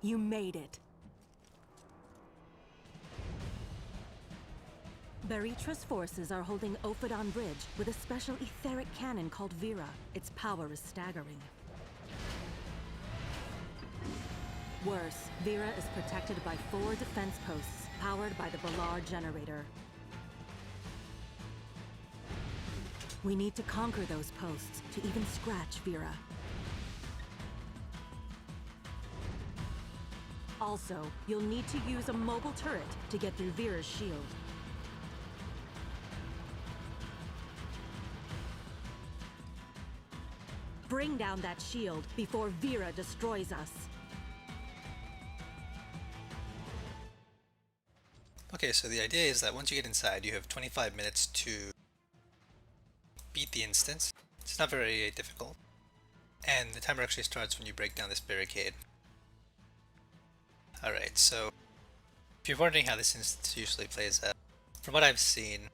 You made it. Baritra's forces are holding Ophidan Bridge with a special etheric cannon called Vera. Its power is staggering. Worse, Vera is protected by 4 defense posts, powered by the Ballard generator. We need to conquer those posts to even scratch Vera. Also, you'll need to use a mobile turret to get through Vera's shield. Bring down that shield before Vera destroys us. Okay, so the idea is that once you get inside, you have 25 minutes to beat the instance. It's not very difficult. And the timer actually starts when you break down this barricade. Alright, so if you're wondering how this instance usually plays out, from what I've seen,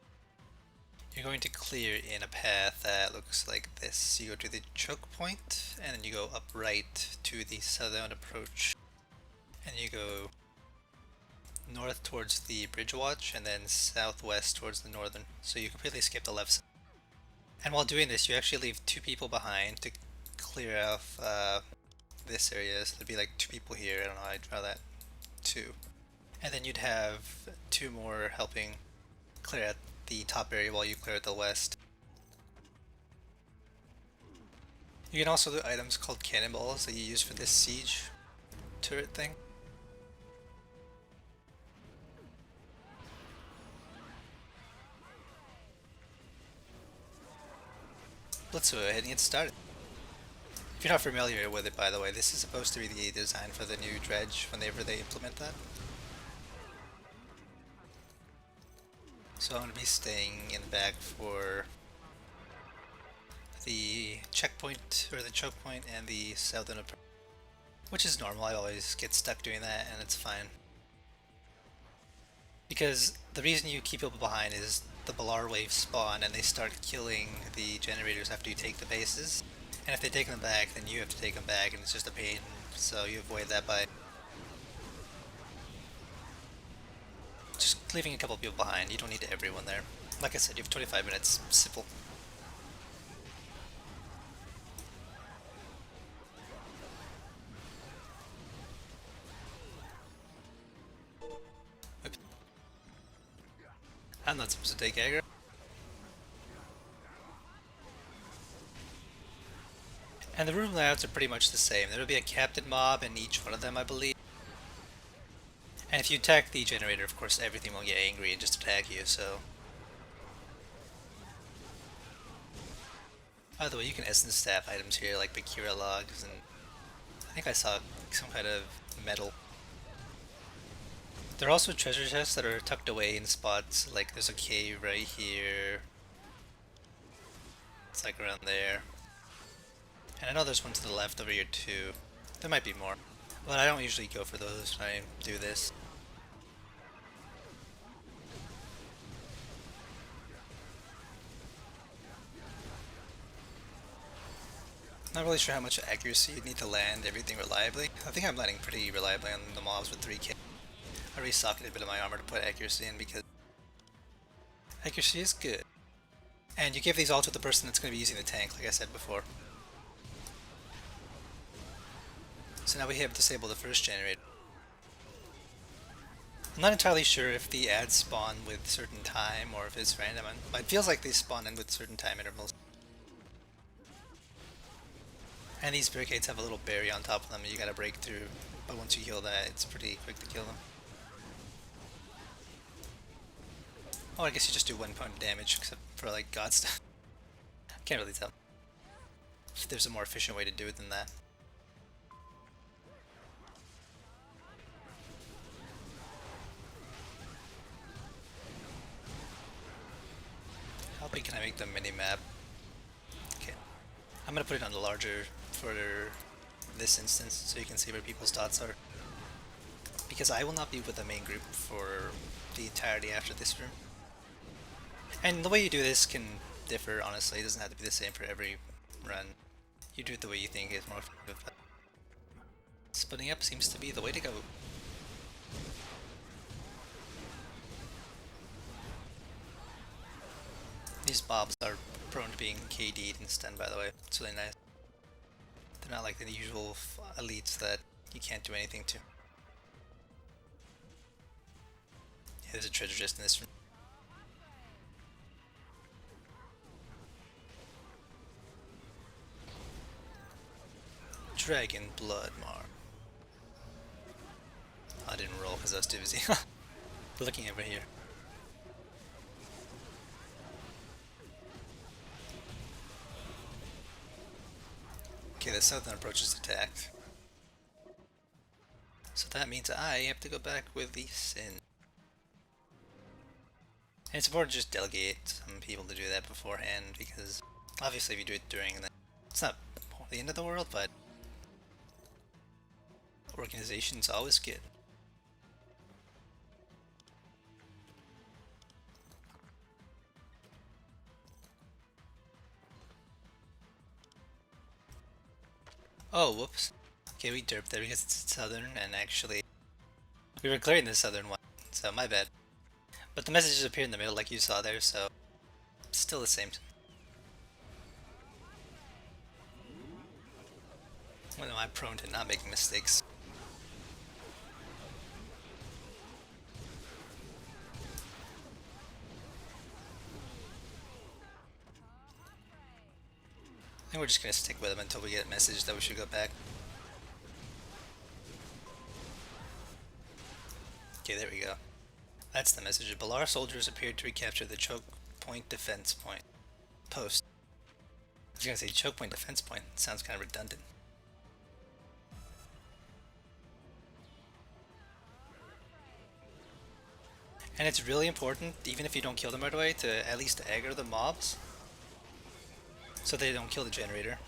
you're going to clear in a path that looks like this. You go to the choke point, and then you go up right to the southern approach, and you go north towards the bridge watch, and then southwest towards the northern. So you completely skip the left side. And while doing this, you actually leave 2 people behind to clear off this area. So there'd be like 2 people here. I don't know how I'd draw that. 2. And then you'd have 2 more helping clear out the top area while you clear at the west. You can also do items called cannonballs that you use for this siege turret thing. Let's go ahead and get started. If you're not familiar with it, by the way, this is supposed to be the design for the new dredge whenever they implement that. So I'm going to be staying in the back for the checkpoint, or the choke point, and the southern approach, which is normal. I always get stuck doing that, and it's fine. Because the reason you keep people behind is the Ballard waves spawn, and they start killing the generators after you take the bases. And if they take them back, then you have to take them back, and it's just a pain. So you avoid that by just leaving a couple people behind. You don't need everyone there. Like I said, you have 25 minutes. Simple. Oops. I'm not supposed to take aggro. And the room layouts are pretty much the same. There will be a captain mob in each one of them, I believe. And if you attack the generator, of course, everything will get angry and just attack you, so... By the way, you can essence staff items here, like Bakira logs, and I think I saw some kind of metal. There are also treasure chests that are tucked away in spots, like there's a cave right here. It's like around there. And I know there's one to the left over here too. There might be more, but I don't usually go for those when I do this. Not really sure how much accuracy you need to land everything reliably. I think I'm landing pretty reliably on the mobs with 3k. I resocketed a bit of my armor to put accuracy in because accuracy is good. And you give these all to the person that's going to be using the tank, like I said before. So now we have disabled the first generator. I'm not entirely sure if the ads spawn with certain time or if it's random, but it feels like they spawn in with certain time intervals. And these barricades have a little berry on top of them you gotta break through, but once you kill that, it's pretty quick to kill them. Oh, I guess you just do 1 point of damage, except for like god stuff. Can't really tell if there's a more efficient way to do it than that. How big can I make the mini-map? Okay. I'm gonna put it on the larger for this instance so you can see where people's dots are. Because I will not be with the main group for the entirety after this room. And the way you do this can differ, honestly. It doesn't have to be the same for every run. You do it the way you think is more effective. Splitting up seems to be the way to go. These mobs are prone to being KD'd and stunned, by the way. It's really nice. They're not like the usual elites that you can't do anything to. Yeah, there's a treasure chest in this room. Dragon Blood Mar. I didn't roll because I was too busy looking over here. Okay, the southern approach is attacked. So that means I have to go back with the Sin. And it's important to just delegate some people to do that beforehand, because obviously if you do it during, then it's not the end of the world, but organization's always good. Oh, whoops. Okay, we derped there because it's southern, and actually we were clearing the southern one, so my bad. But the messages appear in the middle like you saw there, so still the same. When am I prone to not making mistakes? I think we're just gonna stick with them until we get a message that we should go back. Okay, there we go. That's the message. Balar soldiers appeared to recapture the choke point defense point. Post. I was gonna say choke point defense point. Sounds kind of redundant. And it's really important, even if you don't kill them right away, to at least aggro the mobs so they don't kill the generator.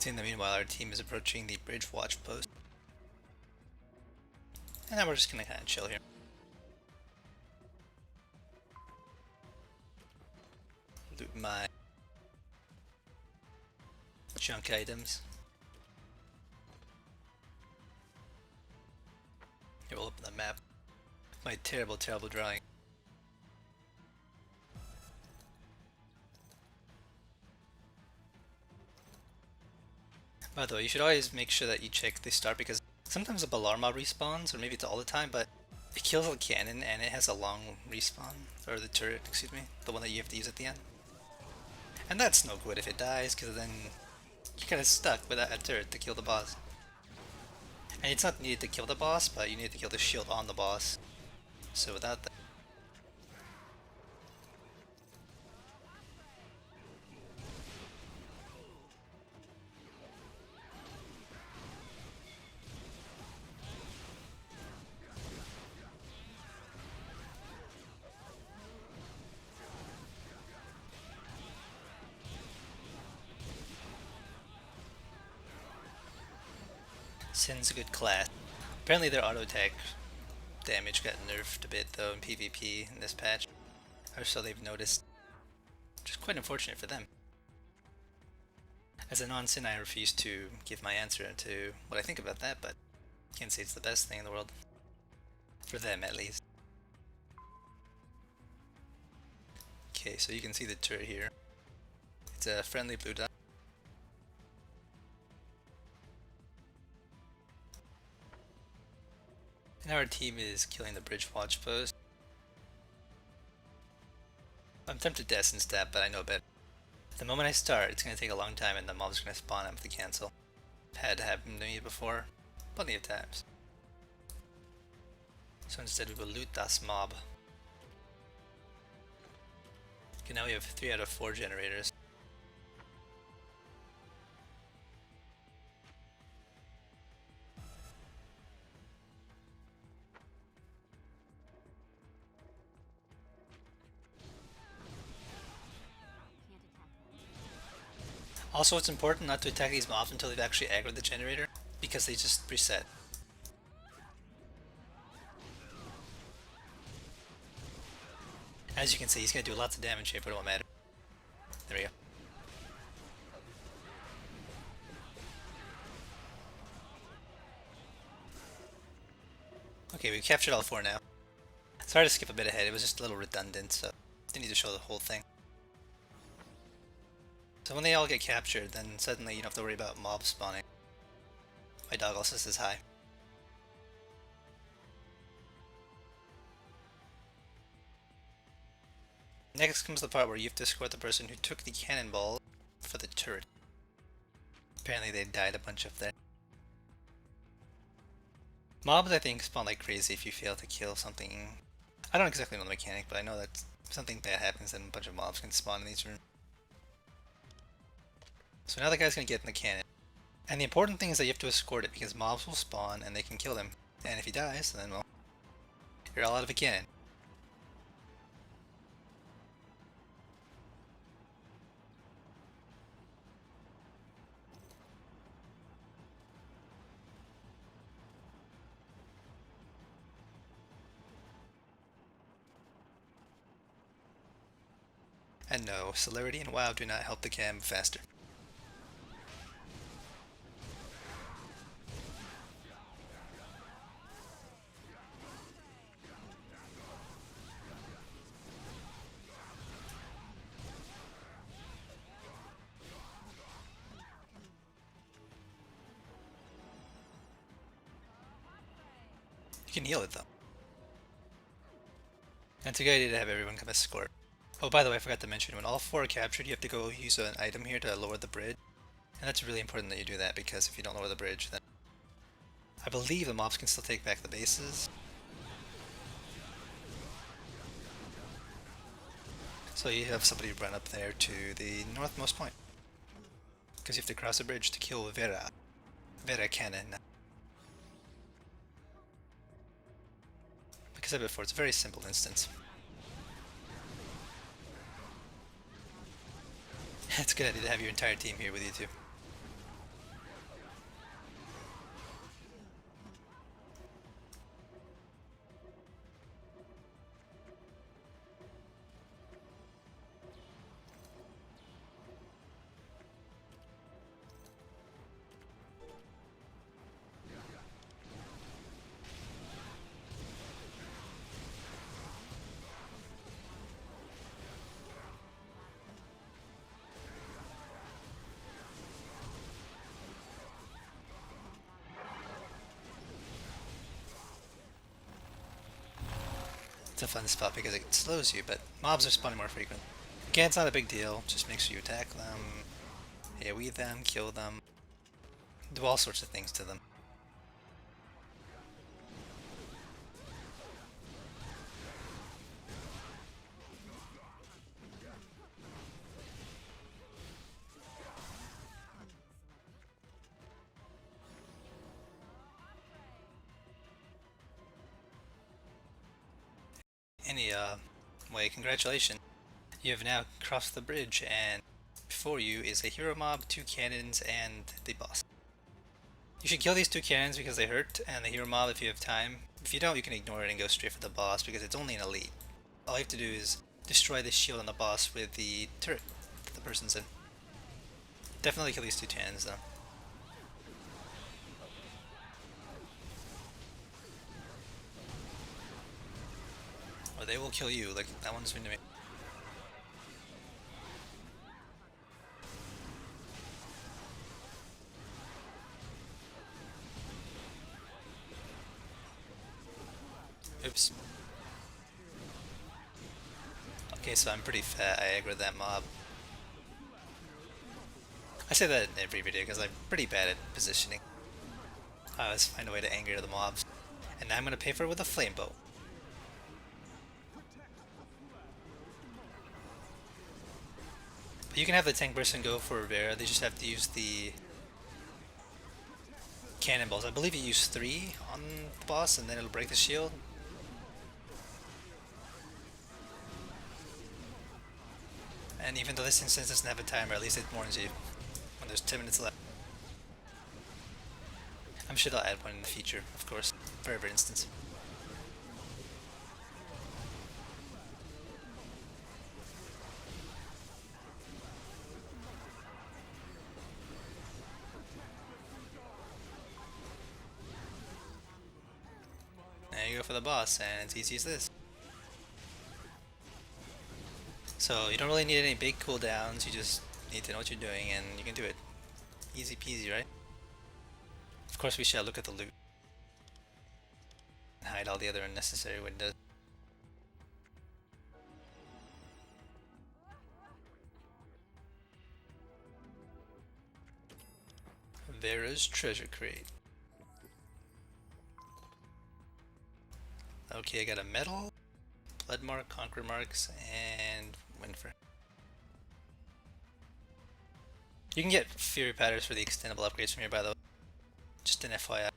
In the meanwhile, our team is approaching the bridge watch post. And then we're just gonna kind of chill here. Loot my junk items. Here, we'll open the map. My terrible, terrible drawing. By the way, you should always make sure that you check the start, because sometimes a Balar mob respawns, or maybe it's all the time, but it kills a cannon and it has a long respawn, or the turret, excuse me, the one that you have to use at the end. And that's no good if it dies, because then you're kind of stuck without a turret to kill the boss. And it's not needed to kill the boss, but you need to kill the shield on the boss. So without that, Sin's a good class. Apparently their auto attack damage got nerfed a bit though in PvP in this patch, or so they've noticed, which is quite unfortunate for them. As a non-Sin, I refuse to give my answer to what I think about that, but I can't say it's the best thing in the world. For them, at least. Okay, so you can see the turret here. It's a friendly blue dot. And our team is killing the bridge watch post. I'm tempted to essence stab, but I know better. The moment I start, it's going to take a long time and the mob's going to spawn. I have to cancel. Had happened to me before, plenty of times. So instead we will loot das mob. Okay, now we have 3 out of 4 generators. Also, it's important not to attack these mobs until they've actually aggroed the generator, because they just reset. As you can see, he's going to do lots of damage here, but it won't matter. There we go. Okay, we've captured all 4 now. Sorry to skip a bit ahead, it was just a little redundant, so didn't need to show the whole thing. So when they all get captured, then suddenly you don't have to worry about mobs spawning. My dog also says hi. Next comes the part where you have to escort the person who took the cannonball for the turret. Apparently they died a bunch up there. Mobs, I think, spawn like crazy if you fail to kill something. I don't exactly know the mechanic, but I know that something bad happens and a bunch of mobs can spawn in these rooms. So now the guy's going to get in the cannon. And the important thing is that you have to escort it, because mobs will spawn and they can kill him. And if he dies, then, well, you're all out of a cannon. And no, celerity and WoW do not help the cam faster. You can heal it though. And it's a good idea to have everyone come escort. Oh, by the way, I forgot to mention, when all 4 are captured, you have to go use an item here to lower the bridge. And that's really important that you do that, because if you don't lower the bridge, then I believe the mobs can still take back the bases. So you have somebody run up there to the northmost point. Because you have to cross a bridge to kill Vera. Vera Cannon. Like I said before, it's a very simple instance. It's a good idea to have your entire team here with you too. It's a fun spot because it slows you, but mobs are spawning more frequent. Again, it's not a big deal, just make sure you attack them, AoE them, kill them, do all sorts of things to them. Anyway, congratulations. You have now crossed the bridge, and before you is a hero mob, 2 cannons, and the boss. You should kill these 2 cannons because they hurt, and the hero mob if you have time. If you don't, you can ignore it and go straight for the boss because it's only an elite. All you have to do is destroy the shield on the boss with the turret that the person's in. Definitely kill these 2 cannons though. Or they will kill you, like that one's doing to me. Oops. Okay, so I'm pretty fat, I aggroed that mob. I say that in every video because I'm pretty bad at positioning. I always find a way to anger the mobs. And now I'm going to pay for it with a flame bow. But you can have the tank person go for Rivera, they just have to use the cannonballs. I believe you use 3 on the boss and then it'll break the shield. And even though this instance doesn't have a timer, at least it warns you. when there's 10 minutes left. I'm sure they'll add one in the future, of course, for every instance. There you go for the boss, and it's easy as this. So you don't really need any big cooldowns, you just need to know what you're doing and you can do it. Easy peasy, right? Of course we shall look at the loot and hide all the other unnecessary windows. Vera's treasure crate. Okay, I got a medal, blood mark, conquer marks, and Winfer. You can get fury patterns for the extendable upgrades from here, by the way. Just an FYI.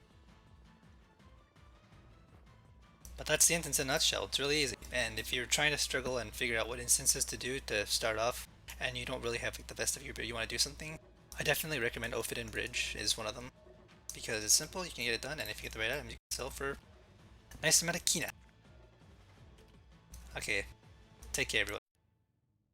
But that's the instance in a nutshell. It's really easy. And if you're trying to struggle and figure out what instances to do to start off, and you don't really have like the best of your build, you want to do something, I definitely recommend Ophidan Bridge is one of them. Because it's simple, you can get it done, and if you get the right items, you can sell for a nice amount of Kina. Okay, take care everyone.